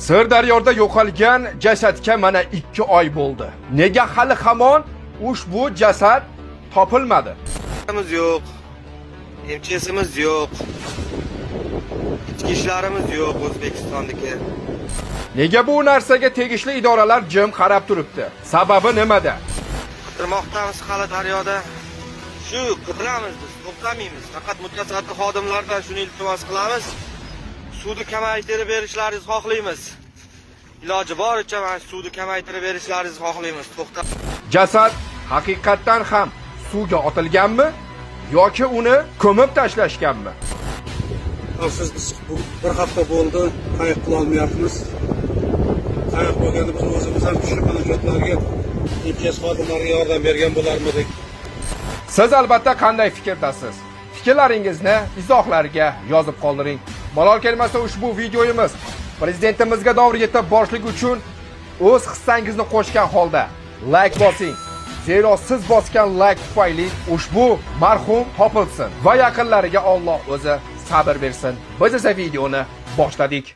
Sirdaryoda yo'qolgan jasadga mana 2 oy bo'ldi. Nega hali hamon ushbu jasad topilmadi? Yo'q. MCSimiz yo'q. Ichki ishlarimiz yo'q O'zbekistondagi. Nega bu narsaga tegishli idoralar jim qarab turibdi? Sababi nimada? Qidirmoqdamiz hali daryoda. Shu qidiramiz biz, to'xtamaymiz. Faqat mutasaddi xodimlardan shuni iltimos qilamiz. Suvni kamaytirib berishlaringizni xohlaymiz. Iloji boricha mana suvni kamaytirib berishlaringizni xohlaymiz. To'xta. Jasad haqiqatan ham suvga otilganmi yoki uni ko'mib tashlashganmi? Afsus, biz bir hafta bo'ldi, qayiq qila olmayapmiz. Qayiq bo'lganda biz o'zimiz ham tushib halokatlarga MCS xodimlariga yordam bergan bo'larmidik. Siz albatta qanday fikrdasiz? Fikrlaringizni izohlarga yozib qoldiring. Malol kelmasa ushbu videoyimiz prezidentimizga davr yetib borishlik uchun o'z hissangizni qo'shgan holda like bosing. Zero siz bosgan like tufayli ushbu marhum topilsin va yaqinlariga Alloh o'zi sabr bersin. Biz esa videoni boshladik.